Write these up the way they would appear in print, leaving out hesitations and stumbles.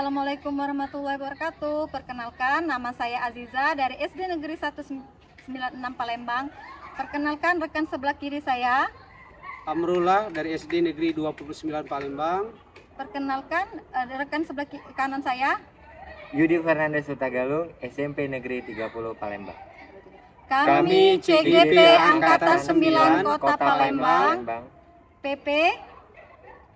Assalamualaikum warahmatullahi wabarakatuh. Perkenalkan, nama saya Aziza dari SD Negeri 196 Palembang. Perkenalkan rekan sebelah kiri saya. Amrullah dari SD Negeri 29 Palembang. Perkenalkan rekan sebelah kanan saya. Yudi Fernandes Sutagalung, SMP Negeri 30 Palembang. Kami CGP Angkatan 9 Kota Palembang. PP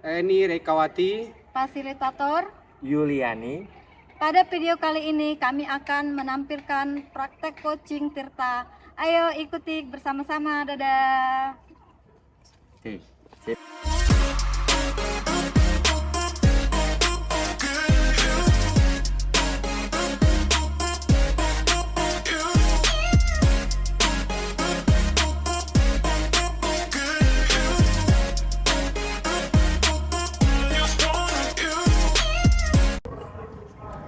Eni Rekawati. Fasilitator. Yuliani. Pada video kali ini kami akan menampilkan praktek coaching Tirta. Ayo ikuti bersama-sama. Dadah. Sip.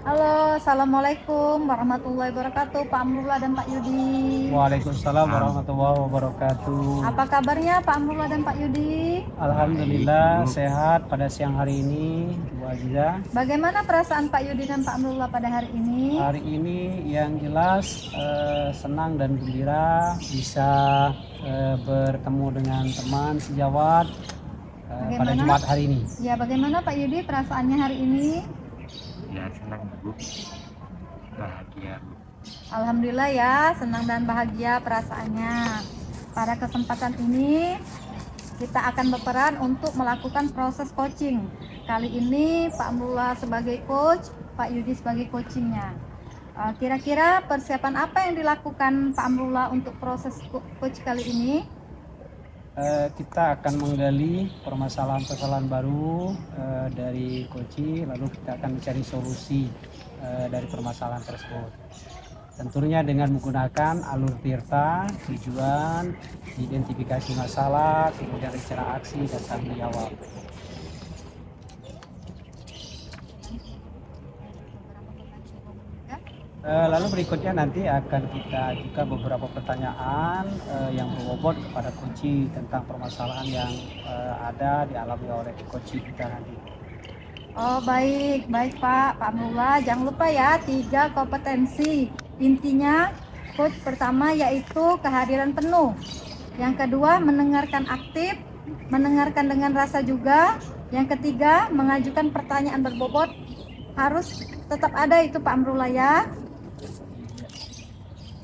Halo, assalamualaikum warahmatullahi wabarakatuh, Pak Amrullah dan Pak Yudi. Waalaikumsalam warahmatullahi wabarakatuh. Apa kabarnya Pak Amrullah dan Pak Yudi? Alhamdulillah sehat pada siang hari ini, Bu Aziza. Bagaimana perasaan Pak Yudi dan Pak Amrullah pada hari ini? Hari ini yang jelas senang dan gembira bisa bertemu dengan teman sejawat pada Jumat hari ini. Ya, bagaimana Pak Yudi perasaannya hari ini? Ya, senang Bu. Bahagia Bu. Alhamdulillah ya, senang dan bahagia perasaannya. Pada kesempatan ini kita akan berperan untuk melakukan proses coaching. Kali ini Pak Amrullah sebagai coach, Pak Yudi sebagai coachingnya. Kira-kira persiapan apa yang dilakukan Pak Amrullah untuk proses coach kali ini? Kita akan menggali permasalahan-permasalahan baru dari coach, lalu kita akan mencari solusi dari permasalahan tersebut. Tentunya dengan menggunakan alur Tirta, tujuan, identifikasi masalah, kemudian rencana aksi dan tanggung jawab. Lalu berikutnya nanti akan kita ajukan beberapa pertanyaan yang berbobot kepada kunci tentang permasalahan yang ada dialami oleh kunci kita nanti. Oh baik Pak Amrullah. Jangan lupa ya 3 kompetensi intinya coach. Pertama yaitu kehadiran penuh. Yang kedua mendengarkan aktif, mendengarkan dengan rasa juga. Yang ketiga mengajukan pertanyaan berbobot. Harus tetap ada itu Pak Amrullah ya.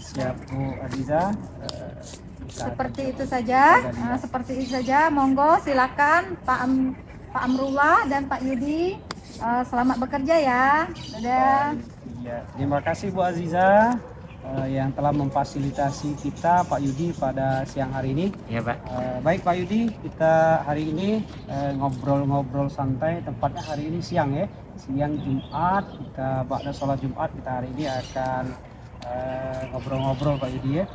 Siap Bu Aziza. Seperti itu saja. Monggo silakan Pak Amrullah dan Pak Yudi. Selamat bekerja ya. Dadah. Ya, terima kasih Bu Aziza yang telah memfasilitasi kita Pak Yudi pada siang hari ini. Ya Pak. Baik Pak Yudi, kita hari ini ngobrol-ngobrol santai. Tempatnya hari ini siang ya, siang Jumat. Kita pada sholat Jumat kita hari ini akan ngobrol-ngobrol Pak Yudi ya.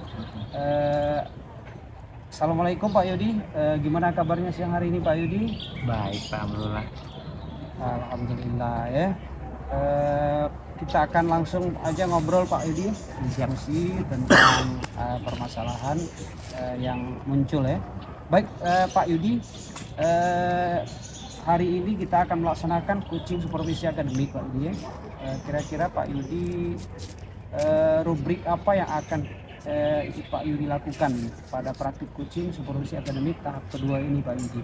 Assalamualaikum Pak Yudi, gimana kabarnya siang hari ini Pak Yudi? Baik Pak Amrullah. Alhamdulillah ya. Kita akan langsung aja ngobrol Pak Yudi, diskusi tentang permasalahan yang muncul ya. Baik Pak Yudi, hari ini kita akan melaksanakan coaching supervisi akademik Pak Yudi ya. Kira-kira Pak Yudi rubrik apa yang akan Pak Yudi lakukan pada praktik coaching supervisi akademik tahap kedua ini Pak Yudi?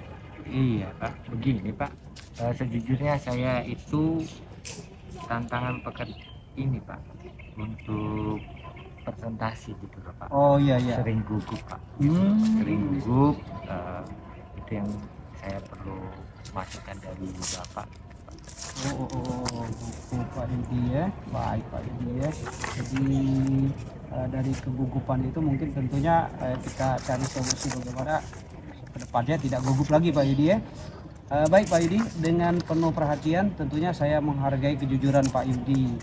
Iya Pak, begini Pak. Sejujurnya saya itu tantangan ini Pak untuk presentasi gitu loh Pak. Oh iya. Sering gugup Pak. Sering gugup. Itu yang saya perlu masukan dari Bapak. Oh, Pak Yudi ya, baik Pak Yudi ya. Jadi dari kegugupan itu mungkin tentunya kita cari solusi bagaimana kedepannya tidak gugup lagi Pak Yudi ya. Baik Pak Yudi, dengan penuh perhatian tentunya saya menghargai kejujuran Pak Yudi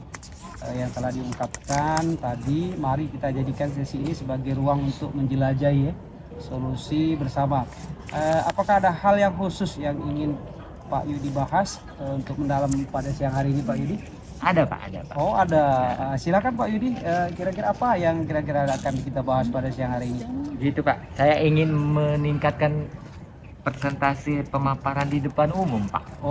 yang telah diungkapkan tadi. Mari kita jadikan sesi ini sebagai ruang untuk menjelajahi ya, solusi bersama. Apakah ada hal yang khusus yang ingin Pak Yudi bahas untuk mendalam pada siang hari ini Pak Yudi? Ada Pak. Oh ada. Silakan Pak Yudi. Kira-kira apa yang kira-kira akan kita bahas pada siang hari ini? Gitu Pak. Saya ingin meningkatkan presentasi pemaparan di depan umum, Pak.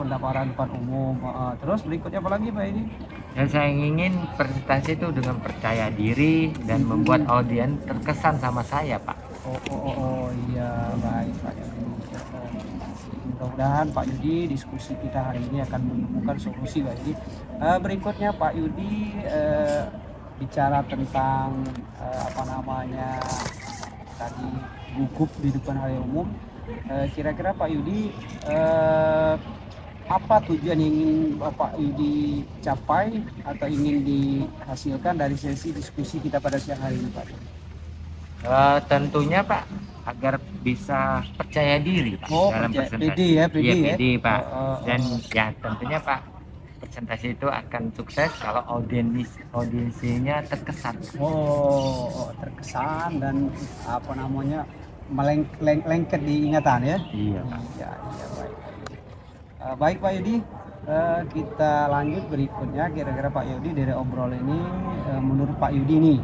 Pendaftaran depan umum. Terus berikutnya apa lagi Pak ini? Dan saya ingin presentasi itu dengan percaya diri dan membuat audiens terkesan sama saya, Pak. Iya, baik Pak Yudi. Mudah-mudahan Pak Yudi diskusi kita hari ini akan menemukan solusi Pak Yudi. Berikutnya Pak Yudi bicara tentang tadi gugup di depan halayak umum. Kira-kira Pak Yudi apa tujuan yang ingin Bapak Yudi capai atau ingin dihasilkan dari sesi diskusi kita pada siang hari ini Pak? Tentunya Pak, agar bisa percaya diri Pak dalam presentasi. PD ya Pak. Dan ya tentunya Pak, presentasi itu akan sukses kalau audiensinya terkesan. Terkesan dan lengket di ingatan ya. Iya Pak. Iya baik. Baik Pak Yudi, kita lanjut berikutnya. Kira-kira Pak Yudi dari obrolan ini, menurut Pak Yudi nih,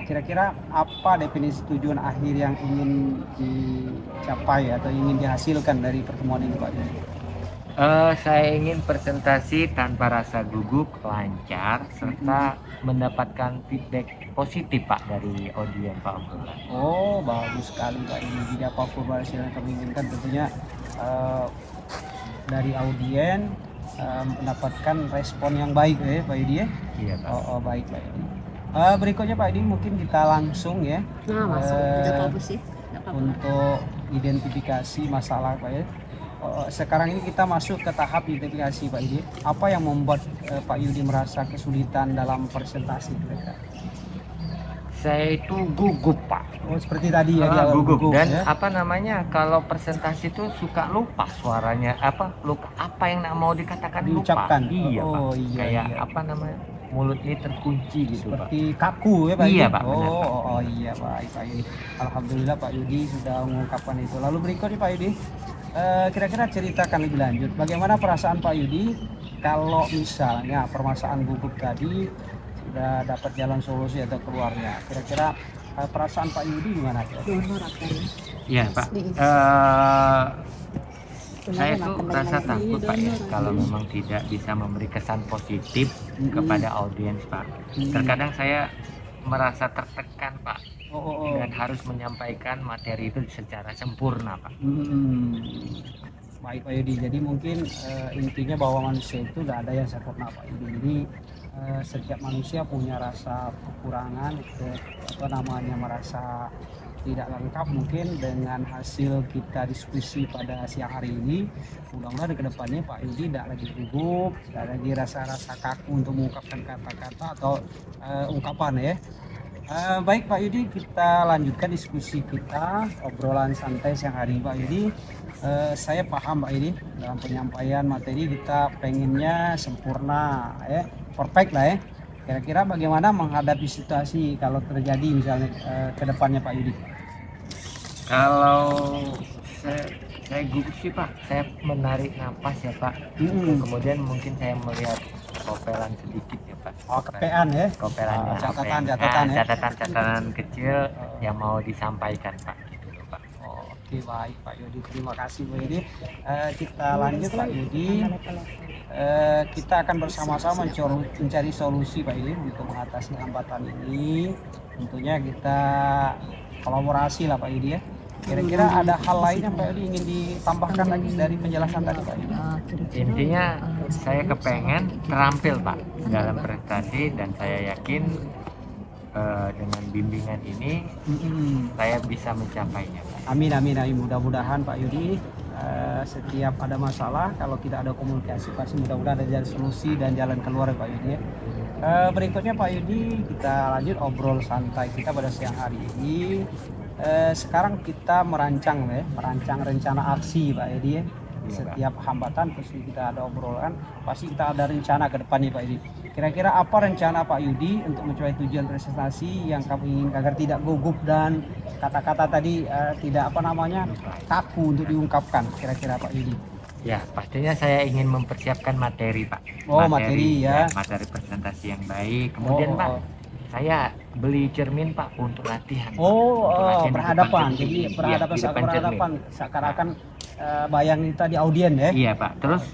kira-kira apa definisi tujuan akhir yang ingin dicapai atau ingin dihasilkan dari pertemuan ini Pak Yudi? Saya ingin presentasi tanpa rasa gugup, lancar, serta mendapatkan feedback positif Pak dari audiens Pak Abdullah. Bagus sekali Pak ini. Jadi apapun hasil yang kami inginkan tentunya dari audiens mendapatkan respon yang baik ya Pak Yudi ya? Iya Pak. Baik Pak Yudi. Berikutnya Pak Yudi mungkin kita langsung ya untuk identifikasi masalah Pak ya. Sekarang ini kita masuk ke tahap identifikasi Pak Yudi. Apa yang membuat Pak Yudi merasa kesulitan dalam presentasi mereka? Saya itu gugup Pak. Seperti tadi ya, gugup dan ya? Kalau presentasi itu suka lupa suaranya, lupa apa yang mau dikatakan, diucapkan. Lupa. Iya Pak. Iya. Mulut ini terkunci gitu seperti Pak. Kaku ya Pak Yudi? Iya Pak. Iya baik Pak Yudi. Alhamdulillah Pak Yudi sudah mengungkapkan itu. Lalu berikutnya Pak Yudi, kira-kira ceritakan lebih lanjut bagaimana perasaan Pak Yudi kalau misalnya permasalahan gugup tadi sudah dapat jalan solusi atau keluarnya. Kira-kira perasaan Pak Yudi gimana? Iya Pak. Saya tuh rasa takut Pak ya kalau memang tidak bisa memberi kesan positif kepada audiens Pak. Terkadang saya merasa tertekan Pak dan harus menyampaikan materi itu secara sempurna Pak. Baik Pak Yudi, jadi mungkin intinya bahwa manusia itu tidak ada yang sempurna Pak Yudi. Jadi setiap manusia punya rasa kekurangan, merasa tidak lengkap. Mungkin dengan hasil kita diskusi pada siang hari ini, mudah-mudahan ke depannya Pak Yudi tidak lagi gugup, tidak lagi rasa-rasa kaku untuk mengungkapkan kata-kata atau ungkapan ya. Baik Pak Yudi, kita lanjutkan diskusi kita, obrolan santai siang hari ini Pak Yudi. Saya paham Pak Yudi, dalam penyampaian materi kita pengennya sempurna ya, perfect lah ya. Kira-kira bagaimana menghadapi situasi kalau terjadi misalnya ke depannya Pak Yudi? Kalau saya gugup sih Pak, saya menarik napas ya Pak. Kemudian mungkin saya melihat kopelan sedikit ya Pak. Kepean ya? Kopelan catatan kecil yang mau disampaikan Pak. Gitu loh Pak. Oke baik Pak Yudi, terima kasih Pak Yudi. Kita lanjut Pak Yudi. Kita akan bersama-sama mencari solusi Pak Yudi untuk mengatasi hambatan ini. Tentunya kita kolaborasi lah Pak Yudi ya. Kira-kira ada hal lain yang Pak Yudi ingin ditambahkan lagi dari penjelasan tadi Pak Yudi? Intinya saya kepengen terampil Pak dalam prestasi, dan saya yakin dengan bimbingan ini saya bisa mencapainya. Amin. Mudah-mudahan Pak Yudi, setiap ada masalah, kalau tidak ada komunikasi pasti mudah-mudahan ada jalan solusi dan jalan keluar Pak Yudi ya. Berikutnya Pak Yudi, kita lanjut obrol santai kita pada siang hari ini. Sekarang kita merancang rencana aksi Pak Yudi ya. Setiap hambatan pasti kita ada obrolan, pasti kita ada rencana ke depannya Pak Yudi. Kira-kira apa rencana Pak Yudi untuk mencapai tujuan presentasi yang kami ingin agar tidak gugup dan kata-kata tadi tidak kaku untuk diungkapkan, kira-kira Pak Yudi? Ya, pastinya saya ingin mempersiapkan materi Pak. Materi ya. Materi presentasi yang baik. Kemudian Pak, saya beli cermin Pak untuk latihan. Oh, Untuk latihan di berhadapan. depan cermin. Jadi Iya, berhadapan di saat depan cermin. berhadapan seakan-akan bayang kita di audien ya. Iya Pak. Terus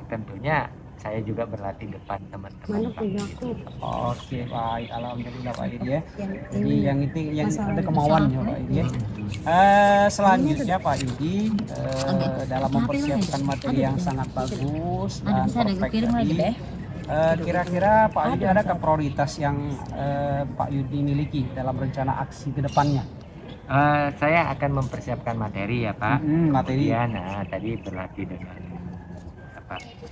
tentunya saya juga berlatih depan teman-teman Pak. Oke, baik. Alhamdulillah Pak Yudi ya. Jadi yang itu yang ada kemauannya Pak Yudi ya. Selanjutnya Pak Yudi dalam mempersiapkan materi yang sangat bagus dan perfect tadi, kira-kira Pak Yudi adakah prioritas yang Pak Yudi miliki dalam rencana aksi ke depannya? Saya akan mempersiapkan materi ya Pak. Materi. Kemudian tadi berlatih dengan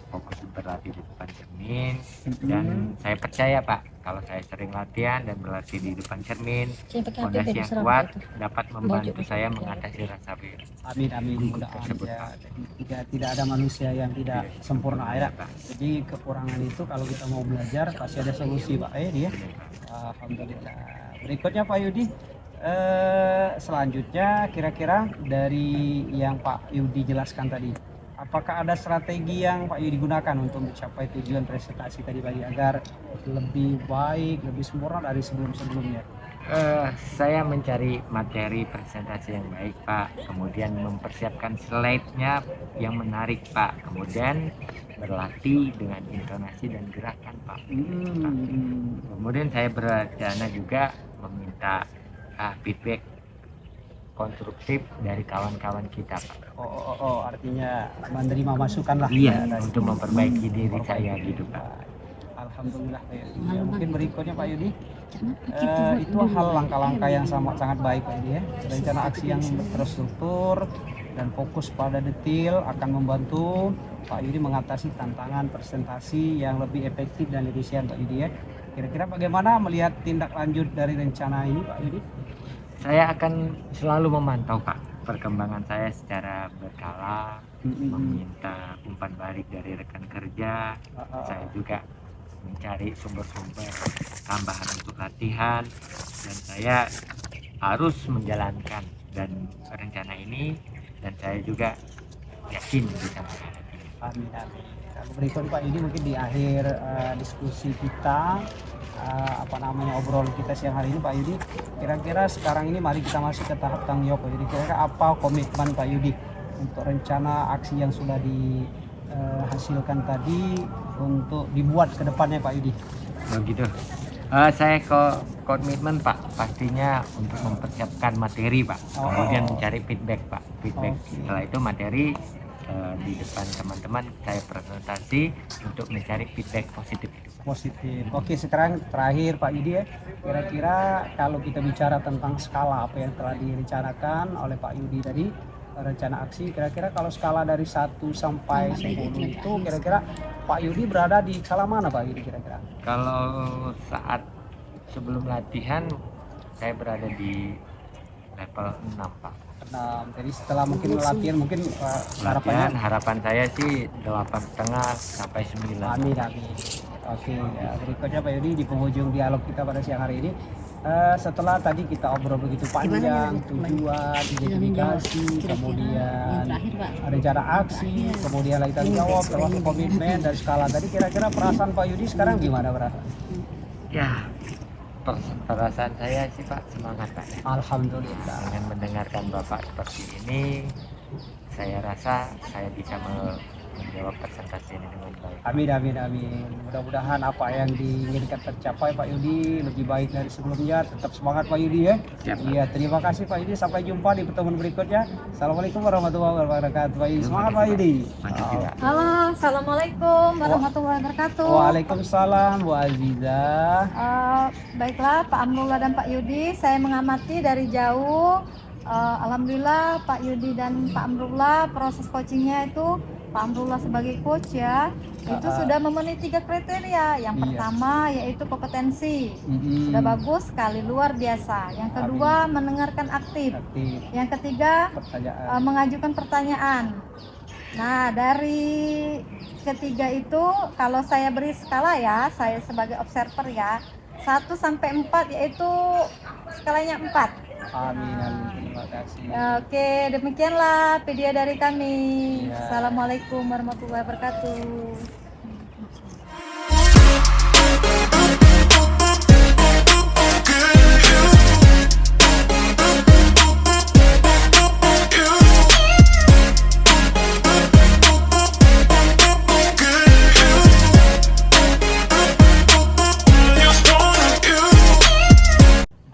fokus berlatih di depan cermin, dan saya percaya Pak kalau saya sering latihan dan berlatih di depan cermin, fondasi yang kuat dapat membantu saya mengatasi rasa virus. Amin mudah-mudahan ya. Tidak ada manusia yang tidak sempurna ya. Jadi kekurangan itu kalau kita mau belajar pasti ada solusi Pak ya. Alhamdulillah. Berikutnya Pak Yudi, selanjutnya kira-kira dari yang Pak Yudi jelaskan tadi, apakah ada strategi yang Pak Yudi gunakan untuk mencapai tujuan presentasi tadi Pak Yudi agar lebih baik, lebih sempurna dari sebelum-sebelumnya? Saya mencari materi presentasi yang baik Pak, kemudian mempersiapkan slide-nya yang menarik Pak, kemudian berlatih dengan intonasi dan gerakan Pak. Kemudian saya berencana juga meminta feedback konstruktif dari kawan-kawan kita Pak. Artinya menerima masukan lah. Iya, untuk memperbaiki diri saya gitu Pak. Alhamdulillah Pak Yudi. Ya, mungkin berikutnya Pak Yudi, itu hal langkah-langkah yang sangat baik Pak Yudi ya. Rencana aksi yang terstruktur dan fokus pada detail akan membantu Pak Yudi mengatasi tantangan presentasi yang lebih efektif dan efisien Pak Yudi ya. Kira-kira bagaimana melihat tindak lanjut dari rencana ini Pak Yudi? Saya akan selalu memantau Pak perkembangan saya secara berkala, meminta umpan balik dari rekan kerja. Saya juga mencari sumber-sumber tambahan untuk latihan, dan saya harus menjalankan dan rencana ini, dan saya juga yakin bisa menghadapi. Amin. Berikut Pak Yudi, mungkin di akhir diskusi kita, obrolan kita siang hari ini Pak Yudi, kira-kira sekarang ini mari kita masuk ke tahap tanggung jawab Pak Yudi. Kira-kira apa komitmen Pak Yudi untuk rencana aksi yang sudah dihasilkan tadi untuk dibuat ke depannya Pak Yudi? Begitu. Saya komitmen Pak, pastinya untuk mempersiapkan materi Pak, kemudian mencari feedback Pak. Setelah itu materi di depan teman-teman saya presentasi untuk mencari feedback positif. Oke, sekarang terakhir Pak Yudi ya, kira-kira kalau kita bicara tentang skala apa yang telah direncanakan oleh Pak Yudi tadi, rencana aksi, kira-kira kalau skala dari 1 sampai 10 itu kira-kira Pak Yudi berada di skala mana Pak Yudi kira-kira? Kalau saat sebelum latihan saya berada di level 6 Pak. Jadi setelah mungkin latihan harapan saya sih 8,5 sampai 9. Amin. Oke, ya, berikutnya Pak Yudi di penghujung dialog kita pada siang hari ini, setelah tadi kita obrol begitu panjang tujuan, identifikasi, kemudian rencana aksi, kemudian lagi tanggung jawab, termasuk komitmen dan skala tadi, kira-kira perasaan Pak Yudi sekarang gimana berasa? Ya, perasaan saya sih Pak semangat Pak. Alhamdulillah. Dengan mendengarkan Bapak seperti ini, saya rasa saya bisa menjawab presentasi ini dengan baik. Amin. Mudah-mudahan apa yang diinginkan tercapai Pak Yudi lebih baik dari sebelumnya. Tetap semangat Pak Yudi ya. Iya, terima kasih Pak Yudi. Sampai jumpa di pertemuan berikutnya. Assalamualaikum warahmatullahi wabarakatuh. Pak Yudi, semangat Pak Yudi. Halo, assalamualaikum warahmatullahi wabarakatuh. Waalaikumsalam Bu Aziza. Baiklah Pak Amrullah dan Pak Yudi, saya mengamati dari jauh. Alhamdulillah Pak Yudi dan Pak Amrullah proses coachingnya itu, Pak Amrullah sebagai coach ya, itu sudah memenuhi 3 kriteria. Yang pertama yaitu kompetensi, sudah bagus sekali, luar biasa. Yang kedua mendengarkan aktif. Yang ketiga mengajukan pertanyaan. Nah, dari ketiga itu kalau saya beri skala ya, saya sebagai observer ya, 1 sampai 4 yaitu skalanya 4. Amin. Terima kasih. Oke, demikianlah video dari kami. Assalamualaikum warahmatullahi wabarakatuh.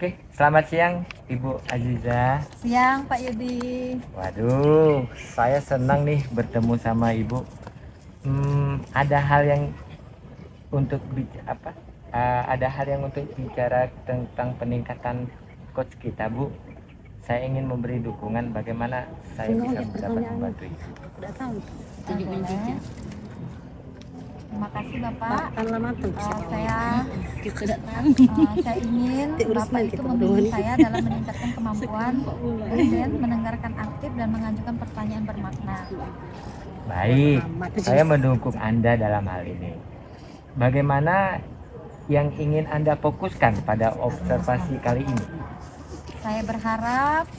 Oke, selamat siang Ibu Aziza. Siang Pak Yudi. Waduh, saya senang nih bertemu sama Ibu. Ada hal yang untuk ada hal yang untuk bicara tentang peningkatan coach kita, Bu. Saya ingin memberi dukungan bagaimana saya bisa dapat membantu Ibu. Boleh. Terima kasih Bapak. Saya ingin Bapak itu membimbing saya dalam meningkatkan kemampuan dosen mendengarkan aktif dan mengajukan pertanyaan bermakna. Baik, saya mendukung Anda dalam hal ini. Bagaimana yang ingin Anda fokuskan pada observasi kali ini? Saya berharap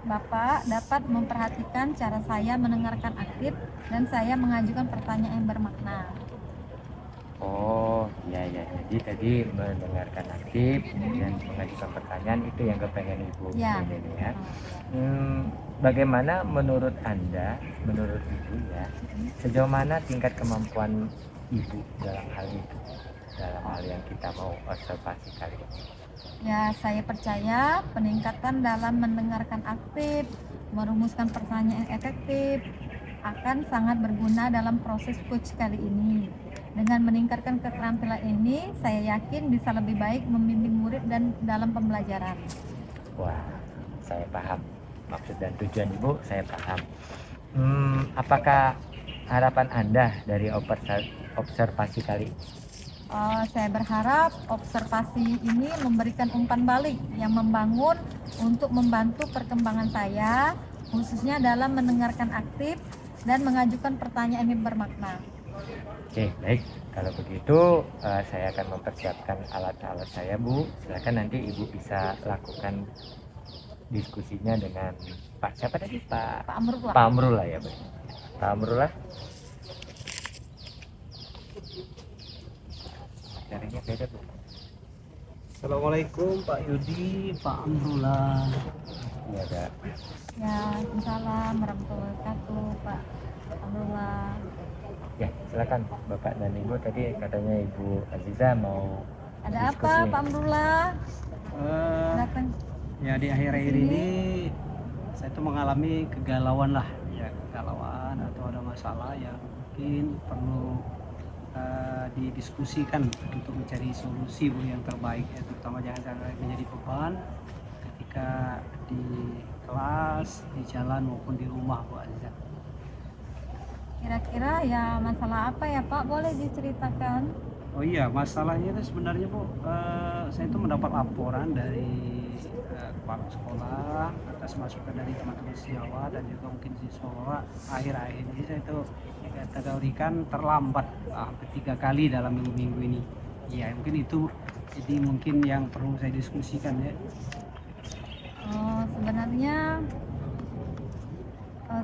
Bapak dapat memperhatikan cara saya mendengarkan aktif dan saya mengajukan pertanyaan yang bermakna. Oh, ya. Jadi tadi mendengarkan aktif dan mengajukan pertanyaan itu yang kepengen Ibu Ya. ini ya. Bagaimana menurut Anda, menurut Ibu ya, sejauh mana tingkat kemampuan Ibu dalam hal itu, dalam hal yang kita mau observasi kali ini? Ya, saya percaya peningkatan dalam mendengarkan aktif, merumuskan pertanyaan yang efektif akan sangat berguna dalam proses coach kali ini. Dengan meningkatkan keterampilan ini, saya yakin bisa lebih baik membimbing murid dan dalam pembelajaran. Wah, saya paham maksud dan tujuan Ibu, saya paham. Apakah harapan Anda dari observasi kali ini? Saya berharap observasi ini memberikan umpan balik yang membangun untuk membantu perkembangan saya, khususnya dalam mendengarkan aktif dan mengajukan pertanyaan yang bermakna. Oke, baik. Kalau begitu, saya akan mempersiapkan alat-alat saya, Bu. Silakan nanti Ibu bisa lakukan diskusinya dengan Pak siapa tadi? Pak Amrullah. Pak Amrullah ya, Bu. Pak Amrullah. Caranya beda, Bu. Assalamualaikum Pak Yudi, Pak Amrullah. Iya, Kak. Ya, Waalaikumsalam warahmatullahi wabarakatuh, Pak Amrullah. Ya, silakan Bapak dan Ibu. Tadi katanya Ibu Aziza mau Ada diskusi. apa, Pak Amrullah? Datang. Ya di akhir-akhir ini saya tuh mengalami kegalauan lah, ya kegalauan atau ada masalah yang mungkin perlu didiskusikan untuk mencari solusi Bu yang terbaik ya, terutama jangan sampai menjadi beban ketika di kelas, di jalan maupun di rumah Bu Aziza. Kira-kira ya masalah apa ya Pak? Boleh diceritakan? Oh iya, masalahnya itu sebenarnya Bu, saya itu mendapat laporan dari kepala sekolah atas masukan dari teman-teman sejawat dan juga mungkin siswa. Akhir-akhir ini saya itu kategorikan terlambat hampir 3 kali dalam minggu-minggu ini. Ya mungkin itu jadi mungkin yang perlu saya diskusikan ya. Sebenarnya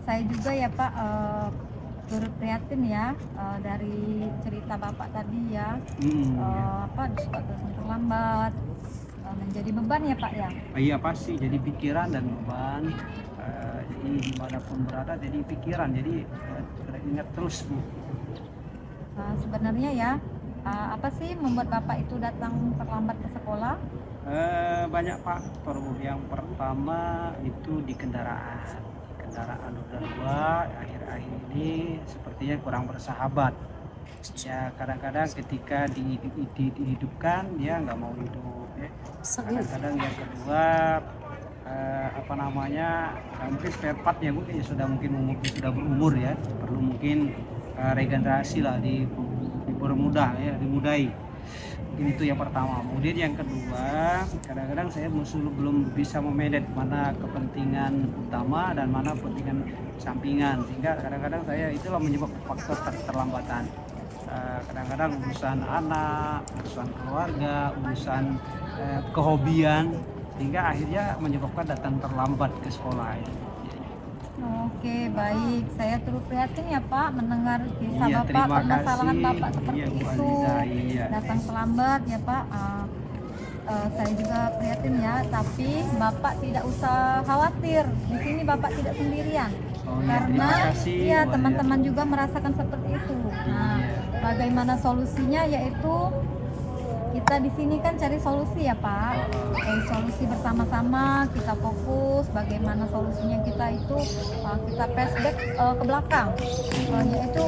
saya juga ya Pak turut prihatin ya dari cerita Bapak tadi ya. Suatu terlambat menjadi beban ya Pak ya. Iya pasti jadi pikiran dan beban. Jadi dimanapun berada jadi pikiran, jadi ingat terus Bu. Sebenarnya ya apa sih membuat Bapak itu datang terlambat ke sekolah? Banyak faktor Bu. Yang pertama itu di kendaraan roda 2 akhir-akhir ini sepertinya kurang bersahabat ya, kadang-kadang ketika dihidupkan dia nggak mau hidup ya. Kadang-kadang yang kedua mungkin spare partnya Bu ya sudah berumur ya, perlu mungkin regenerasi lah, dipermudah ya, dimudai. Mungkin itu yang pertama. Kemudian yang kedua, kadang-kadang saya belum bisa memanage mana kepentingan utama dan mana kepentingan sampingan, sehingga kadang-kadang saya itulah menyebab faktor terlambatan. Kadang-kadang urusan anak, urusan keluarga, urusan kehobian, sehingga akhirnya menyebabkan datang terlambat ke sekolah. Oke, baik. Saya turut prihatin ya Pak mendengar kisah Iya, Bapak, permasalahan kasih. Bapak seperti Iya, Bu itu. Aziza, iya. Datang terlambat ya Pak. Saya juga prihatin ya, tapi Bapak tidak usah khawatir. Di sini Bapak tidak sendirian. Oh, iya, Karena terima kasih, Bu Aziza. teman-teman juga merasakan seperti itu. Nah, Iya. bagaimana solusinya, yaitu kita di sini kan cari solusi ya Pak, solusi bersama-sama, kita fokus bagaimana solusinya kita itu kita flashback ke belakang, yaitu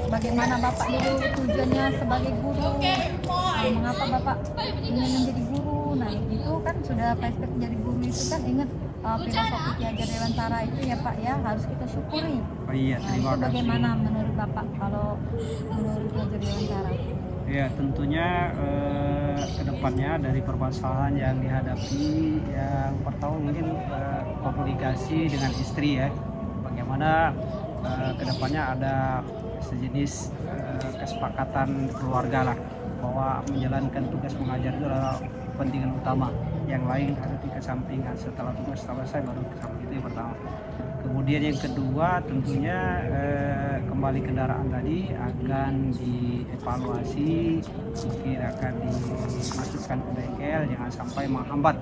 bagaimana Bapak dulu tujuannya sebagai guru, mengapa Bapak ingin menjadi guru. Nah itu kan sudah flashback menjadi guru itu kan ingat filosofi Ki Hajar Dewantara itu ya Pak ya, harus kita syukuri. Oh iya, Nah terima itu kasih. bagaimana menurut Bapak kalau menurut Ki Hajar Dewantara? Ya tentunya kedepannya dari permasalahan yang dihadapi, yang pertama mungkin komunikasi dengan istri ya, bagaimana kedepannya ada sejenis kesepakatan keluarga lah, bahwa menjalankan tugas mengajar itu adalah kepentingan utama, yang lain harus dikesampingkan. Setelah tugas selesai baru kesampingkan, itu yang pertama. Kemudian yang kedua tentunya kembali kendaraan tadi akan dievaluasi, mungkin akan dimasukkan ke bengkel, jangan sampai menghambat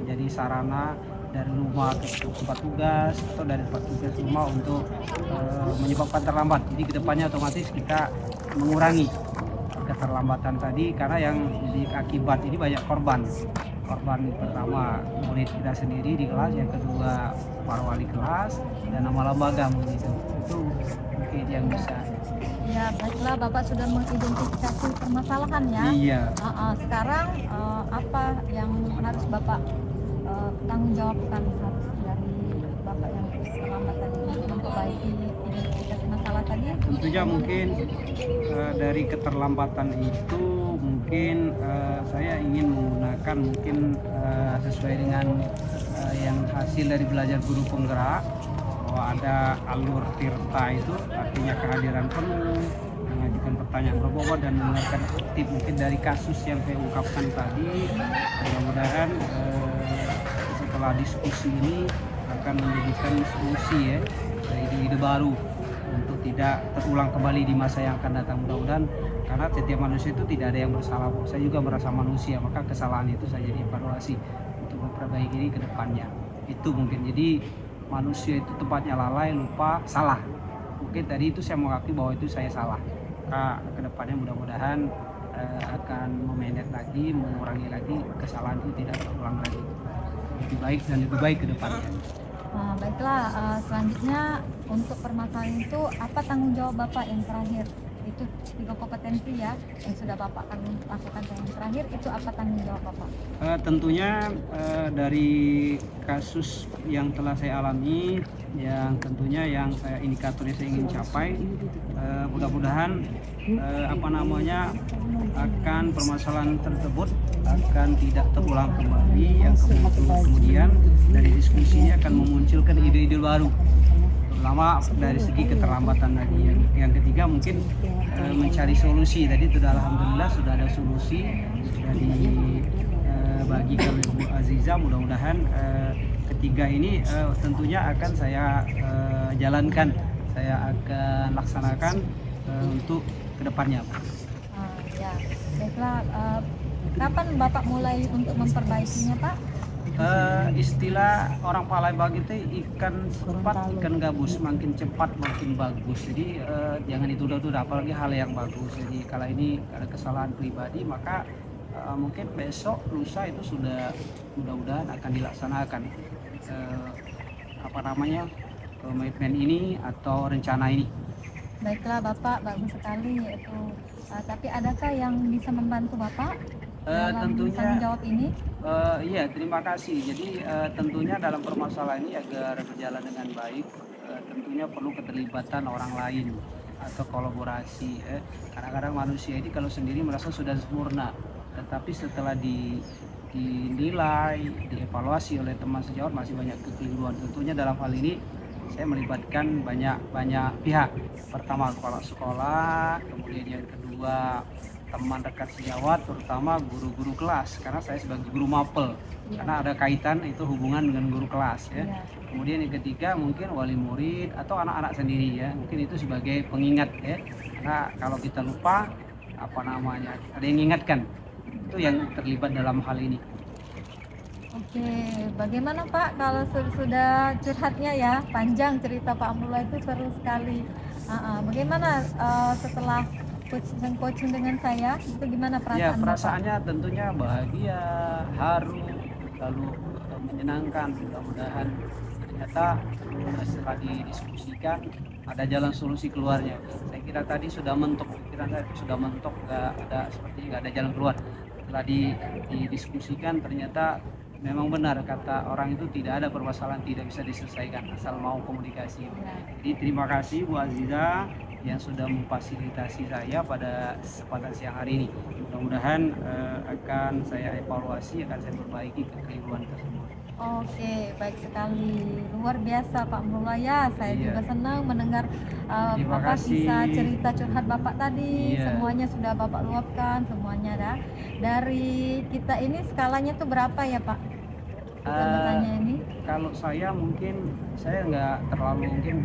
jadi sarana dari rumah ke tempat tugas atau dari tempat tugas rumah untuk menyebabkan terlambat. Jadi kedepannya otomatis kita mengurangi keterlambatan tadi, karena yang jadi akibat ini banyak korban pertama murid kita sendiri di kelas, yang kedua para wali kelas, dan nama lembaga begitu. Itu mungkin yang bisa. Ya baiklah, Bapak sudah mengidentifikasi permasalahan ya. Iya. Sekarang apa yang harus Bapak tanggung jawabkan harus dari Bapak yang terlambat tadi untuk memperbaiki identifikasi masalah tadi? Tentunya mungkin dari keterlambatan itu mungkin saya ingin menggunakan mungkin sesuai dengan yang hasil dari belajar guru penggerak, bahwa ada alur tirta, itu artinya kehadiran penuh, mengajukan pertanyaan berbobot dan mendengarkan aktif. Mungkin dari kasus yang saya ungkapkan tadi, mudah-mudahan setelah diskusi ini akan menjadikan solusi ya, ide-ide baru untuk tidak terulang kembali di masa yang akan datang, mudah-mudahan. Karena setiap manusia itu tidak ada yang bersalah, saya juga merasa manusia, maka kesalahan itu saya jadi evaluasi untuk memperbaiki ini ke depannya. Itu mungkin, jadi manusia itu tempatnya lalai, lupa, salah. Mungkin tadi itu saya mengakui bahwa itu saya salah, maka ke depannya mudah-mudahan akan memanage lagi, mengurangi lagi, kesalahan itu tidak terulang lagi, lebih baik dan lebih baik ke depannya. Baiklah, selanjutnya untuk permasalahan itu apa tanggung jawab Bapak yang terakhir? Itu 3 kompetensi ya yang sudah Bapak akan lakukan. Yang terakhir itu apa tanggung jawab Bapak? Tentunya dari kasus yang telah saya alami, yang tentunya yang saya indikatornya saya ingin capai, mudah-mudahan akan permasalahan tersebut akan tidak terulang kembali, yang kemudian dari diskusinya akan memunculkan ide-ide baru, terutama dari segi keterlambatan tadi. Yang ketiga mungkin mencari solusi. Tadi sudah alhamdulillah sudah ada solusi, sudah dibagikan oleh Bu Aziza. Mudah-mudahan ketiga ini tentunya akan saya jalankan, saya akan laksanakan untuk kedepannya. Ya, baiklah. Kapan Bapak mulai untuk memperbaikinya Pak? Istilah orang Palembang itu ikan cepat ikan gabus, makin cepat makin bagus. Jadi jangan ditunda-tunda, apalagi hal yang bagus. Jadi kalau ini ada kesalahan pribadi, maka mungkin besok lusa itu sudah mudah-mudahan akan dilaksanakan komitmen ini atau rencana ini. Baiklah Bapak, bagus sekali yaitu. Tapi adakah yang bisa membantu Bapak dalam tentunya tanggung jawab ini? Iya, terima kasih. Jadi tentunya dalam permasalahan ini agar berjalan dengan baik, tentunya perlu keterlibatan orang lain atau kolaborasi. Kadang-kadang manusia ini kalau sendiri merasa sudah sempurna, tetapi setelah dinilai, dievaluasi oleh teman sejawat masih banyak kekeliruan. Tentunya dalam hal ini saya melibatkan banyak pihak. Pertama kepala sekolah, kemudian yang kedua teman dekat sejawat, terutama guru-guru kelas, karena saya sebagai guru mapel, karena ada kaitan itu hubungan dengan guru kelas ya. Kemudian yang ketiga mungkin wali murid atau anak-anak sendiri ya, mungkin itu sebagai pengingat ya, karena kalau kita lupa ada yang mengingatkan, itu yang terlibat dalam hal ini. Oke, bagaimana Pak kalau sudah curhatnya ya, panjang cerita Pak Abdullah itu seru sekali. Bagaimana setelah coaching dengan saya itu gimana perasaan Ya, Bapak? perasaannya tentunya bahagia, haru, lalu menyenangkan. Mudah-mudahan ternyata setelah didiskusikan ada jalan solusi keluarnya. Saya kira tadi sudah mentok, pikiran saya sudah mentok, sepertinya nggak ada jalan keluar. Setelah didiskusikan ternyata memang benar kata orang itu, tidak ada permasalahan tidak bisa diselesaikan asal mau komunikasi. Jadi terima kasih Bu Aziza yang sudah memfasilitasi saya pada kesempatan siang hari ini. Mudah-mudahan akan saya evaluasi, akan saya perbaiki kekeliruan tersebut. Oke, baik sekali, luar biasa Pak Mullah ya. Saya juga senang mendengar Terima Bapak kasih. bisa cerita curhat Bapak tadi. Iya. Semuanya sudah Bapak luapkan, semuanya dah. Dari kita ini skalanya tuh berapa ya Pak? Kita bertanya ini. Kalau saya mungkin saya nggak terlalu mungkin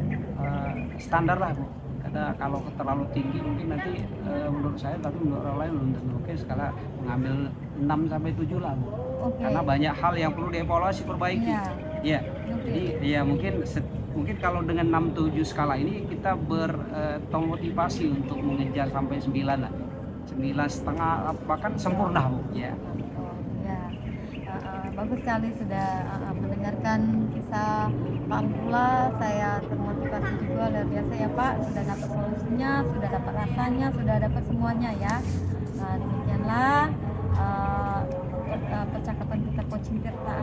standar lah Bu. Karena kalau terlalu tinggi mungkin nanti menurut saya, tapi menurut orang lain belum tentu. Oke, skala mengambil 6 sampai 7 lah Bu. Oke. Karena banyak hal yang perlu dievaluasi, perbaiki. Iya. Ya. Oke. Jadi ya mungkin kalau dengan 6-7 skala ini kita termotivasi untuk mengejar sampai 9 lah. 9,5 bahkan sempurna Bu. Ya. Ya, bagus sekali sudah mendengarkan kisah Pak Mullah. Saya termotivasi juga, luar biasa ya Pak. Sudah dapat solusinya, sudah dapat rasanya, sudah dapat semuanya ya. Demikianlah percakapan kita coaching kita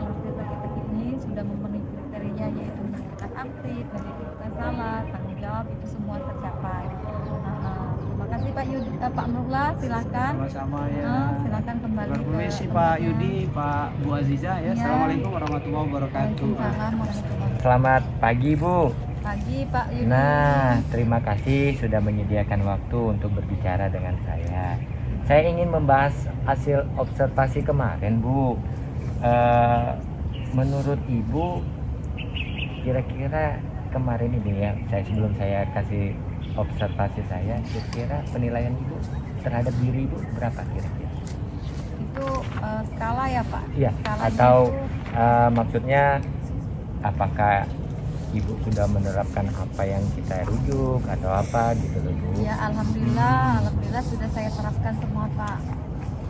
ini sudah memenuhi kriteria, yaitu menentukan aktif, menentukan salah, tanggung jawab, itu semua tercapai. Terima kasih Pak Mullah, silakan. Sama-sama ya. Silakan kembali ke Permisi Pak Yudi, Pak Bu Aziza ya. Assalamualaikum warahmatullahi wabarakatuh. Waalaikumsalam warahmatullahi wabarakatuh. Selamat pagi Bu. Pagi Pak Yudi. Nah, terima kasih sudah menyediakan waktu untuk berbicara dengan saya. Saya ingin membahas hasil observasi kemarin Bu. Menurut Ibu, kira-kira kemarin ini ya, sebelum saya kasih observasi saya, kira-kira penilaian Ibu terhadap diri Ibu berapa kira-kira? Itu skala ya Pak? Iya, Skalanya atau itu, maksudnya apakah Ibu sudah menerapkan apa yang kita rujuk atau apa gitu loh Bu? ya alhamdulillah sudah saya terapkan semua Pak.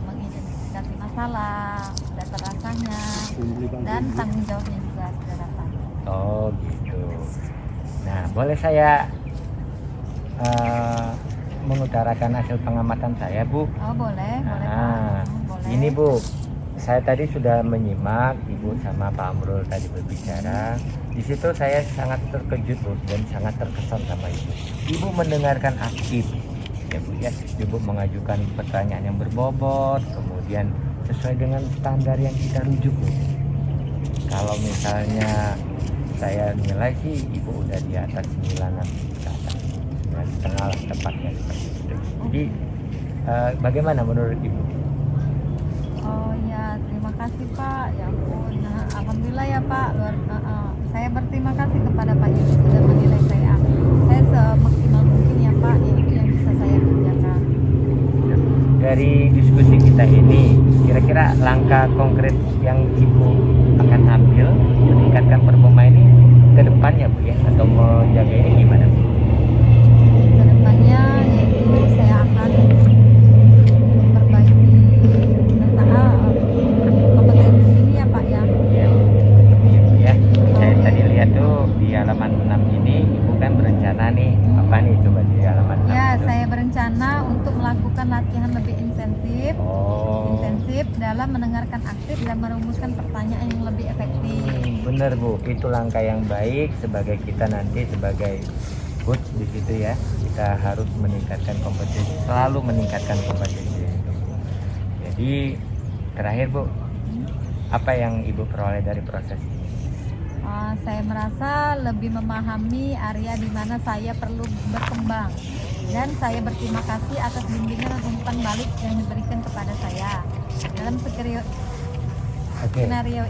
Mengidentifikasi masalah, data rasanya, dan tanggung jawabnya juga sudah dapat. Oh gitu. Nah, boleh saya mengutarakan hasil pengamatan saya Bu? Oh boleh, boleh Nah, Pak. Boleh. ini Bu, saya tadi sudah menyimak Ibu sama Pak Amrul tadi berbicara. Di situ saya sangat terkejut Bu, dan sangat terkesan sama Ibu. Ibu mendengarkan aktif, ya Bu ya. Ibu mengajukan pertanyaan yang berbobot, kemudian sesuai dengan standar yang kita rujuk Bu. Kalau misalnya saya nilai sih Ibu udah di atas 9-an ke atas, 9,5 lah tepatnya seperti itu. Jadi bagaimana menurut Ibu? Oh ya, terima kasih Pak. Ya ampun, alhamdulillah ya Pak. Saya berterima kasih kepada Pak Yudi sudah menilai saya. Saya semaksimal mungkin ya Pak, itu yang bisa saya kerjakan. Dari diskusi kita ini, kira-kira langkah konkret yang Ibu akan ambil meningkatkan performa ini ke depannya Bu ya, atau menjaga ini gimana Bu? Kedepannya yaitu saya akan memperbaiki tentang kompetensi ini ya Pak ya. Ya, ya. Saya tadi lihat tuh di halaman 6 ini Ibu kan berencana nih apa nih coba di halaman 6 Ya, itu? saya berencana untuk melakukan latihan lebih intensif dalam mendengarkan aktif dan merumuskan pertanyaan yang lebih efektif. Bener Bu, itu langkah yang baik sebagai kita nanti sebagai coach di situ ya. Kita harus meningkatkan kompetensi, selalu meningkatkan kompetensi itu. Jadi terakhir Bu, apa yang Ibu peroleh dari proses ini? Saya merasa lebih memahami area di mana saya perlu berkembang, dan saya berterima kasih atas bimbingan dan umpan balik yang diberikan kepada saya dalam skenario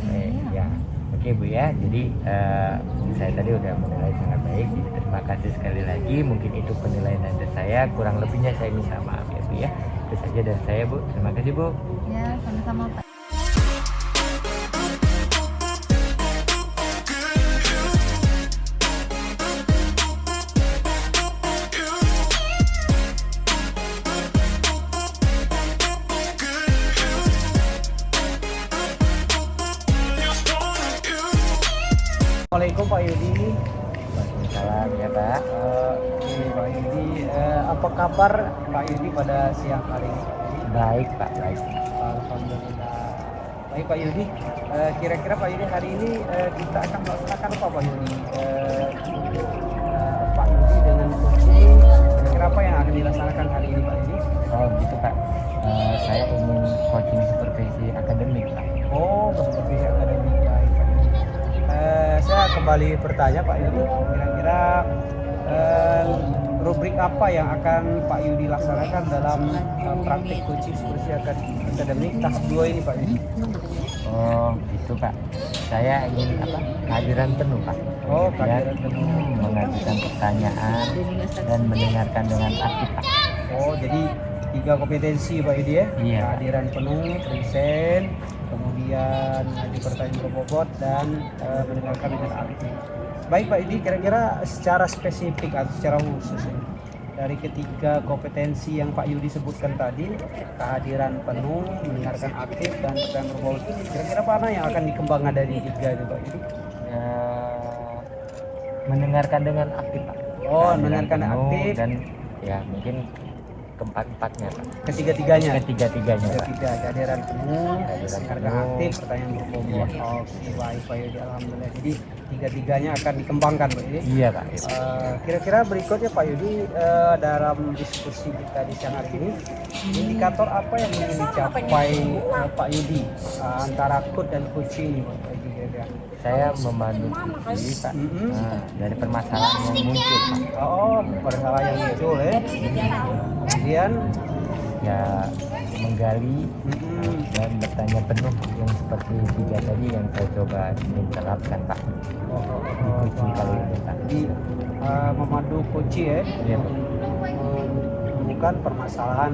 ini. Ya. Oke Bu ya, jadi saya tadi udah menilai sangat baik, jadi terima kasih sekali lagi. Mungkin itu penilaian dari saya, kurang lebihnya saya minta maaf ya Bu ya. Itu saja dari saya Bu, terima kasih Bu. Ya, sama-sama Pak. Pak. Oke Pak Yudi, apa kabar Pak Yudi pada siang hari ini? Baik Pak, baik. Alhamdulillah. Baik Pak Yudi, kira-kira Pak Yudi hari ini kita akan melaksanakan apa Pak Yudi? Pak Yudi dengan coaching, kira-kira apa yang akan dilaksanakan hari ini Pak Yudi? Oh gitu Pak. Saya ingin coaching supervisi akademik Pak. Oh, supervisi akademik, baik Pak Yudi. Saya kembali bertanya Pak Yudi, kira-kira rubrik apa yang akan Pak Yudi laksanakan dalam praktik coaching supervisi akademik tahap 2 ini Pak Yudi? Oh gitu Pak. Saya ingin kehadiran penuh Pak. Oh, Dan kehadiran penuh. mengajukan pertanyaan dan mendengarkan dengan aktif Pak. Oh, jadi 3 kompetensi Pak Yudi ya? Iya. Kehadiran penuh, present, kemudian di pertanyaan berbobot dan mendengarkan dengan aktif. Baik Pak Yudi, kira-kira secara spesifik atau secara khusus ya, dari ketiga kompetensi yang Pak Yudi sebutkan tadi, kehadiran penuh, mendengarkan aktif, dan pertanyaan berbobot, kira-kira mana yang akan dikembangkan dari 3 itu Pak Yudi? Mendengarkan dengan aktif Pak. Oh, Kehadiran mendengarkan penuh aktif. dan ya mungkin keempat-empatnya Pak. Ketiga-tiganya? Ketiga-tiganya Pak. Ketiga, kehadiran penuh, Kehadiran mendengarkan penuh. aktif, pertanyaan berbobot. Iya. Oke, baik Pak Yudi, alhamdulillah. Jadi tiga-tiganya akan dikembangkan Pak Yudi. Iya Pak. Kira-kira berikutnya Pak Yudi, dalam diskusi kita di siang hari ini, indikator apa yang ingin dicapai Pak Yudi antara coach dan coaching Pak Yudi kira-kira? Saya memandu diri Pak dari permasalahan yang muncul Pak. Oh, persoalan yang muncul ya. Kemudian Ya menggali dan bertanya penuh yang seperti 3 tadi yang saya coba ingin terapkan Pak. Di coaching kali ini Pak. Jadi memandu coaching ya, Iya Pak. menemukan permasalahan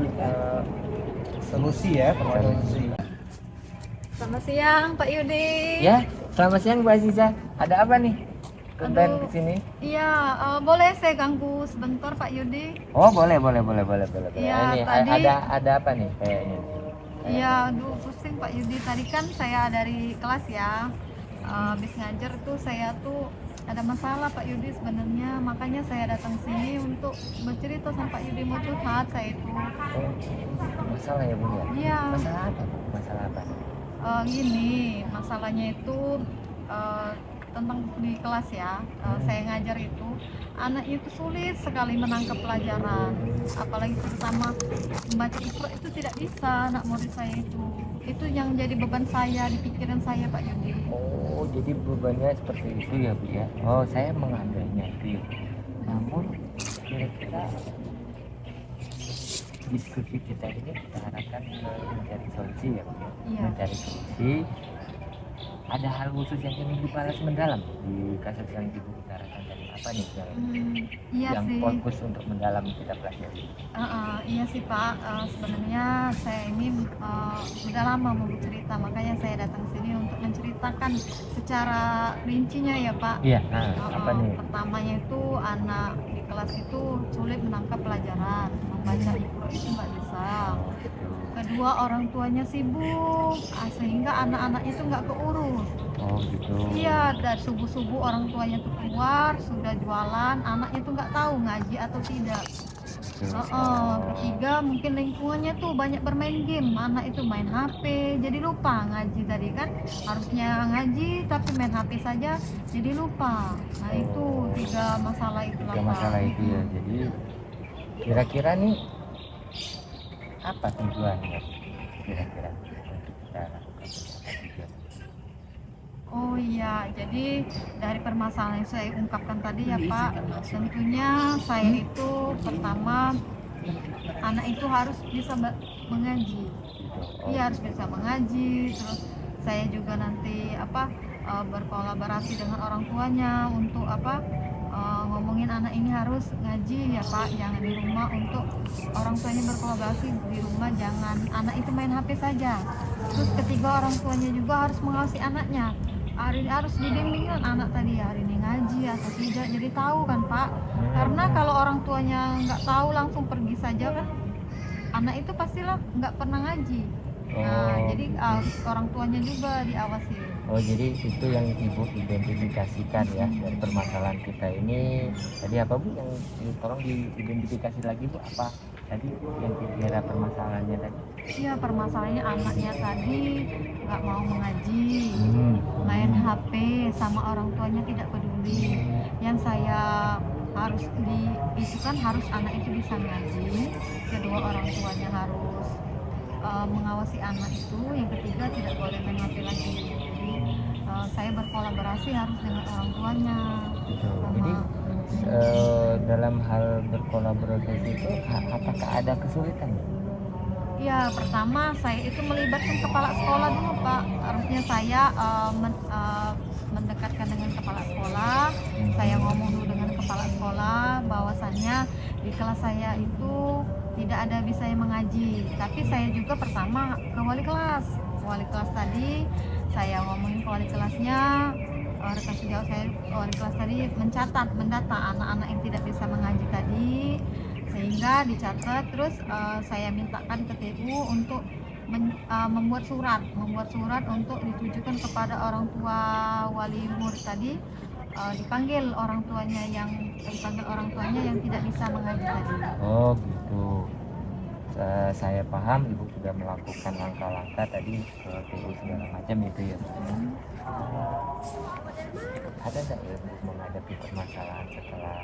solusi ya, solusi. Selamat siang Pak Yudi. Ya, selamat siang Bu Aziza. Ada apa nih? Tumben Aduh. kesini. Iya, boleh saya ganggu sebentar Pak Yudi? Oh boleh. Iya, Ini tadi- ada apa nih kayaknya? Iya, aduh pusing Pak Yudi. Tadi kan saya dari kelas ya, habis ngajar tuh saya tuh ada masalah Pak Yudi sebenarnya. Makanya saya datang sini untuk bercerita sama Pak Yudi, mau curhat saya itu. Oh, masalah ya Bu ya? Iya, Masalah apa Bu? Masalah apa? gini, masalahnya itu tentang di kelas ya. Saya ngajar itu anak itu sulit sekali menangkap pelajaran, apalagi terutama membaca Iqra itu tidak bisa anak murid saya itu yang jadi beban saya di pikiran saya Pak Yudi. Oh, jadi bebannya seperti itu ya Bu ya? Oh, saya mengambilnya itu. Namun kira-kira diskusi kita ini kita harapkan mencari solusi ya Bu ya? Iya. Mencari solusi. Ada hal khusus yang ingin dibalas mendalam di kasus yang Ibu utarakan tadi, apa nih Iya yang sih. fokus untuk mendalam kita pelajari? Iya sih Pak. Sebenarnya saya ini sudah lama mau bercerita, makanya saya datang sini untuk menceritakan secara rincinya ya Pak. Iya, apa nih? Pertamanya itu anak di kelas itu sulit menangkap pelajaran, membaca Iqra itu nggak bisa. Kedua, orang tuanya sibuk, sehingga anak-anaknya itu nggak keurus. Oh gitu. Iya, dari subuh-subuh orang tuanya tuh keluar, sudah jualan, anaknya tuh nggak tahu ngaji atau tidak. Ketiga, mungkin lingkungannya tuh banyak bermain game, anak itu main HP, jadi lupa ngaji tadi kan. Harusnya ngaji tapi main HP saja, jadi lupa. Nah itu 3 masalah itu lah, Tiga Pak. masalah itu ya. Jadi kira-kira nih apa tujuannya? Kira-kira untuk kita lakukan tujuan. Oh iya, jadi dari permasalahan yang saya ungkapkan tadi ya Pak, tentunya saya itu pertama anak itu harus bisa mengaji. Iya, harus bisa mengaji. Terus saya juga nanti berkolaborasi dengan orang tuanya untuk ngomongin anak ini harus ngaji ya Pak, jangan di rumah, untuk orang tuanya berkolaborasi di rumah, jangan anak itu main HP saja. Terus ketiga, orang tuanya juga harus mengawasi anaknya, harus dibimbing kan anak tadi hari ini ngaji atau tidak, jadi tahu kan Pak. Karena kalau orang tuanya nggak tahu langsung pergi saja kan, anak itu pastilah nggak pernah ngaji. Nah, jadi orang tuanya juga diawasi. Oh, jadi itu yang Ibu identifikasikan ya dari permasalahan kita ini. Tadi apa Bu yang tolong diidentifikasi lagi Bu, apa tadi yang kira permasalahannya tadi? Iya, permasalahannya anaknya tadi nggak mau mengaji, main HP, sama orang tuanya tidak peduli. Yang saya harus itu kan harus anak itu bisa mengaji, kedua orang tuanya harus mengawasi anak itu, yang ketiga tidak boleh main HP lagi. Jadi saya berkolaborasi harus dengan orang tuanya. Jadi dalam hal berkolaborasi itu apakah ada kesulitan? Ya, pertama saya itu melibatkan kepala sekolah dulu Pak. Harusnya saya mendekatkan dengan kepala sekolah. Saya ngomong dulu dengan kepala sekolah bahwasannya di kelas saya itu tidak ada bisa yang mengaji. Tapi saya juga pertama ke wali kelas. Wali kelas tadi saya ngomongin ke wali kelasnya. Rekan sejauh saya wali kelas tadi mendata anak-anak yang tidak bisa mengaji tadi, sehingga dicatat. Terus saya mintakan ke TU untuk membuat surat untuk ditujukan kepada orang tua wali murid tadi, dipanggil orang tuanya yang tidak bisa mengaji tadi. Oh gitu. Saya paham Ibu sudah melakukan langkah-langkah tadi ke TU segala macam itu ya. Ada nggak Ibu menghadapi permasalahan setelah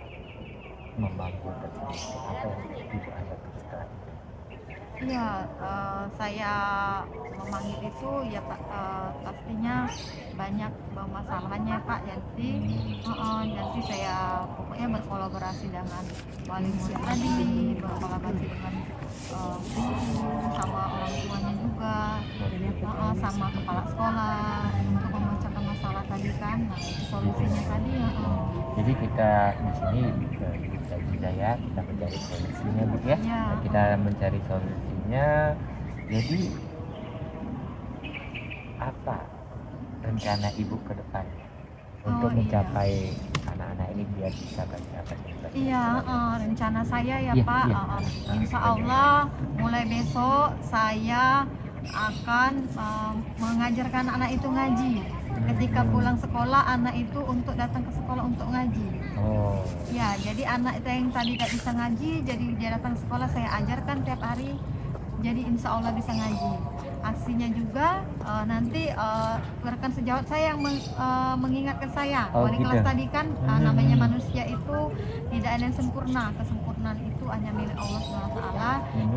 membangun tersebut? Apa yang Ibu hadapi setelah itu? Iya, saya memanggil itu ya Pak, pastinya banyak masalahnya Pak. Jadi saya pokoknya berkolaborasi dengan wali murid tadi, berkolaborasi dengan guru, sama orang tuanya juga, sama kepala sekolah untuk memecahkan masalah tadi kan. Nah, itu solusinya tadi. Jadi kita di sini ya kita mencari solusinya Bu ya. Ya. Kita mencari solusinya. Jadi apa rencana Ibu ke depan untuk mencapai anak-anak ini biar bisa baca apa yang baca? Iya, rencana saya ya Iya, Pak, iya. Insya Allah mulai besok saya akan mengajarkan anak itu ngaji. Ketika pulang sekolah, anak itu untuk datang ke sekolah untuk ngaji. Oh. Ya, jadi anak itu yang tadi tidak bisa ngaji, jadi dia datang ke sekolah, saya ajarkan tiap hari. Jadi insya Allah bisa ngaji. Aksinya juga nanti rekan sejawat saya yang mengingatkan saya. Wali gitu. kelas tadi kan namanya manusia itu tidak ada yang sempurna. Kesempurnaan itu hanya milik Allah SWT.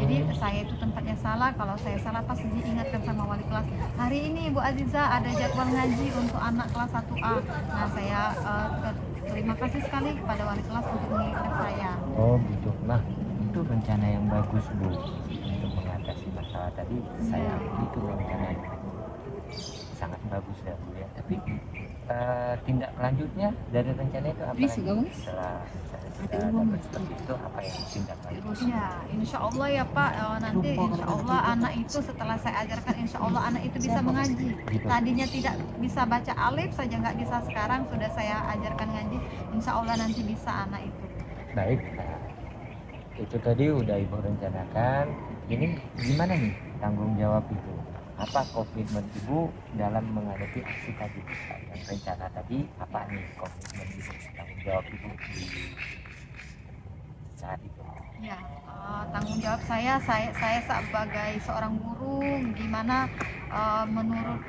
Jadi saya itu tempatnya salah. Kalau saya salah pasti diingatkan sama wali kelas. Hari ini Ibu Aziza ada jadwal ngaji untuk anak kelas 1A. Nah, saya terima kasih sekali kepada wali kelas untuk mengingatkan saya. Oh gitu. Nah, itu rencana yang bagus Bu untuk mengatasi masalah tadi. Saya itu rencana yang sangat bagus ya Bu ya. Tapi tindak lanjutnya dari rencana itu apa lagi? Setelah kita dapat seperti itu, apa yang tindak lanjutnya? Ya, insya Allah ya Pak, nanti insya Allah anak itu setelah saya ajarkan, insya Allah anak itu bisa mengaji. Tadinya tidak bisa baca alif saja, nggak bisa, sekarang sudah saya ajarkan ngaji, insya Allah nanti bisa anak itu. Baik, itu tadi udah Ibu rencanakan. Ini gimana nih tanggung jawab Ibu? Apa komitmen Ibu dalam menghadapi aksi tadi? Yang rencana tadi, apa nih komitmen Ibu, tanggung jawab Ibu di saat itu? Ya, tanggung jawab saya sebagai seorang guru, gimana menurut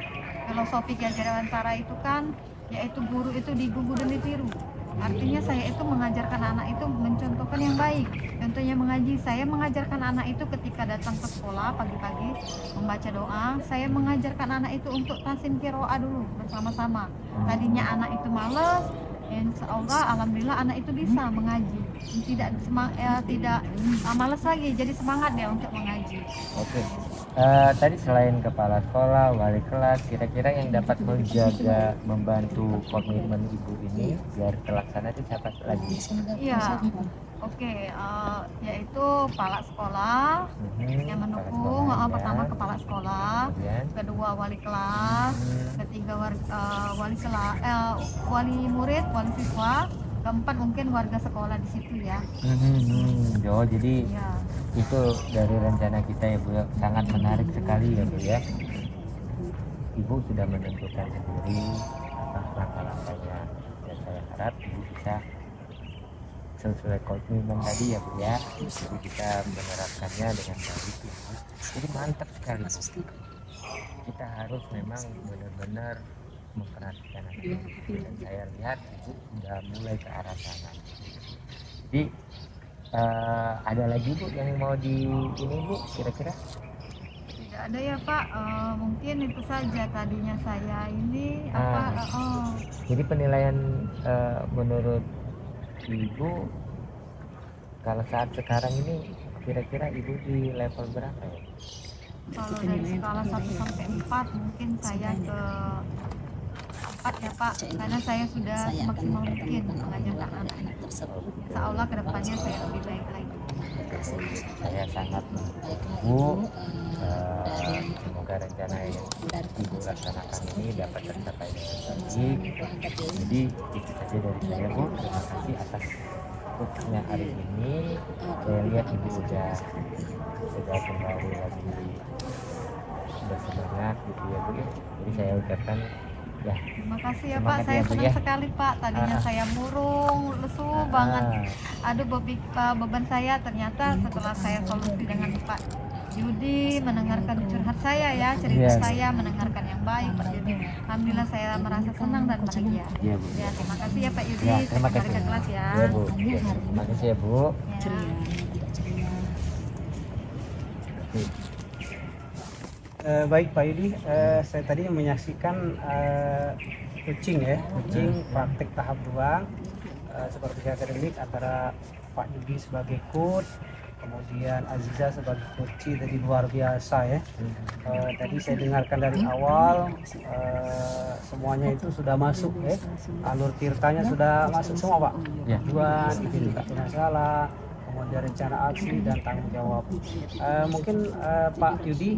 filosofi Gajarwantara itu kan, yaitu guru itu digugu dan ditiru. Artinya saya itu mengajarkan anak itu mencontohkan yang baik. Contohnya mengaji, saya mengajarkan anak itu ketika datang ke sekolah pagi-pagi membaca doa. Saya mengajarkan anak itu untuk tahsin qiraah dulu bersama-sama. Tadinya anak itu malas, insya Allah alhamdulillah anak itu bisa mengaji. Tidak malas lagi, jadi semangat dia untuk mengaji. Oke. Tadi selain kepala sekolah, wali kelas, kira-kira yang dapat menjaga, membantu komitmen Ibu ini biar terlaksana itu siapa lagi? Iya, oke, yaitu kepala sekolah yang mendukung. Pertama kepala sekolah, kedua wali kelas, ketiga wali murid, wali siswa, keempat mungkin warga sekolah di situ ya. Oh, jadi ya. itu dari rencana kita ya Bu, sangat menarik sekali ya Bu ya. Ibu sudah menentukan sendiri apa langkah-langkahnya, dan saya harap Ibu bisa sesuai komitmen tadi ya Bu ya. Jadi kita menerapkannya dengan baik ya Bu. Jadi mantap sekali Bu. Kita harus memang benar-benar memperhatikan anak dan saya lihat Ibu sudah mulai ke arah sana. Jadi ada lagi Bu yang mau di ini Bu kira-kira? Tidak ada ya Pak, mungkin itu saja tadinya saya ini Jadi penilaian menurut Ibu kalau saat sekarang ini kira-kira Ibu di level berapa ya? kalau dari skala 1 sampai 4 mungkin saya ke 4 ya Pak, karena saya sudah semaksimal mungkin mengajarkan anak itu. Insya Allah kedepannya saya lebih baik lagi. Saya sangat mendukung semoga rencana yang Ibu laksanakan ini dapat tercapai dengan baik. Jadi itu saja dari saya Bu, terima kasih atas coachnya hari ini. Saya lihat Ibu sudah kembali lagi bersemangat gitu ya Bu ya. Jadi saya ucapkan ya Terima kasih ya Pak, semangat saya ya, Bu, senang ya. sekali Pak. Tadinya saya murung, lesu banget. Aduh beban saya, ternyata setelah saya solusi dengan Pak Yudi, mendengarkan curhat saya ya, cerita Yes. saya, mendengarkan yang baik Pak Yudi. Alhamdulillah saya merasa senang dan bahagia. Iya Bu. Ya, terima kasih ya Pak Yudi. Ya, Saya terima kembali kasih. ke kelas ya. Ya Bu. Ya, terima kasih ya Bu. Ya. Baik Pak Yudi, saya tadi menyaksikan coaching praktik tahap 2 seperti akademik antara Pak Yudi sebagai coach, kemudian Aziza sebagai coach tadi luar biasa ya. Tadi saya dengarkan dari awal semuanya itu sudah masuk ya, alur tirtanya sudah masuk semua Pak. Ya. Tujuan, identitas masalah, kemudian rencana aksi dan tanggung jawab. Mungkin Pak Yudi,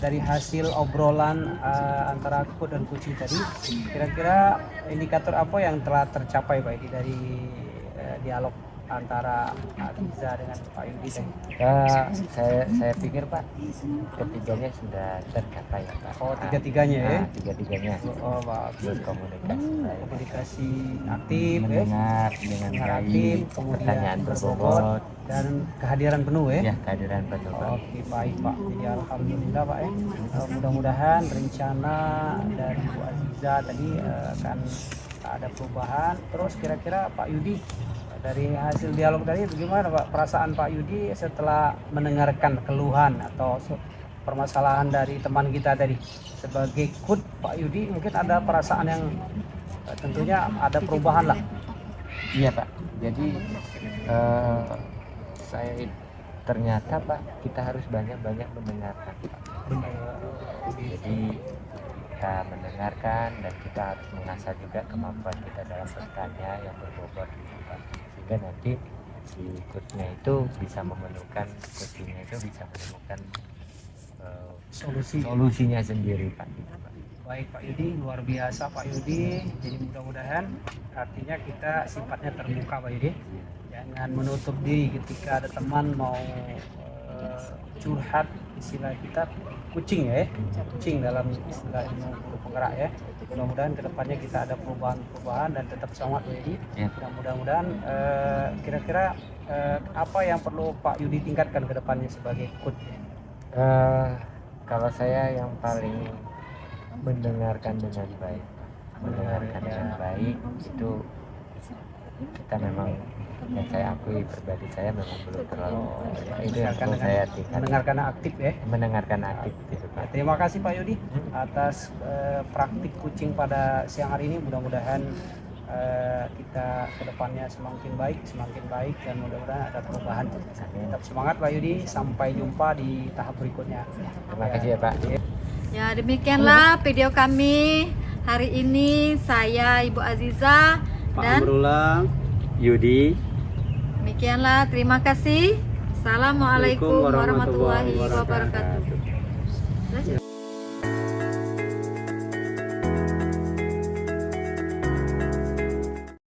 dari hasil obrolan antara coach dan coaching tadi, kira-kira indikator apa yang telah tercapai Pak Yudi dari dialog antara Aziza dengan Pak Yudi tadi? Saya pikir Pak ketiganya sudah tercapai ya Pak. Oh, tiga-tiganya ya? Tiga-tiganya. Oh, bagus. Berkomunikasi baik. Komunikasi aktif ya? Mendengar dengan Aktif, baik, kemudian pertanyaan berbobot berbobot, dan kehadiran penuh ya? ya kehadiran penuh Pak. Oke, baik Pak. Jadi alhamdulillah Pak ya. Mudah-mudahan rencana dari Bu Aziza tadi akan ada perubahan. Terus kira-kira Pak Yudi, dari hasil dialog tadi bagaimana Pak perasaan Pak Yudi setelah mendengarkan keluhan atau permasalahan dari teman kita tadi? Sebagai coach Pak Yudi mungkin ada perasaan yang tentunya ada perubahan lah. Iya Pak. Jadi saya ternyata Pak kita harus banyak-banyak mendengarkan Pak. Jadi kita mendengarkan dan kita harus mengasah juga kemampuan kita dalam bertanya yang berbobot gitu Pak. Sehingga nanti si coachnya itu bisa menemukan solusinya sendiri Pak gitu Pak. Baik Pak Yudi, luar biasa Pak Yudi. Jadi mudah-mudahan artinya kita sifatnya terbuka Pak Yudi. Jangan menutup diri ketika ada teman mau curhat, istilah kita kucing ya, kucing dalam istilah ilmu guru penggerak ya. Mudah-mudahan kedepannya kita ada perubahan-perubahan dan tetap semangat Pak Yudi. Ya. Dan mudah-mudahan kira-kira apa yang perlu Pak Yudi tingkatkan kedepannya sebagai coach? Kalau saya yang paling mendengarkan dengan baik itu kita memang yang saya akui pribadi saya memang belum terlalu itu yang perlu saya tingkatkan. Mendengarkan aktif gitu Pak. Terima kasih Pak Yudi atas praktik kucing pada siang hari ini. Mudah-mudahan kita kedepannya semakin baik dan mudah-mudahan ada perubahan. Tetap semangat Pak Yudi, sampai jumpa di tahap berikutnya. Terima kasih ya Pak. Ya, demikianlah video kami hari ini. Saya Ibu Aziza dan Yudi. Demikianlah, terima kasih. Assalamualaikum warahmatullahi wabarakatuh.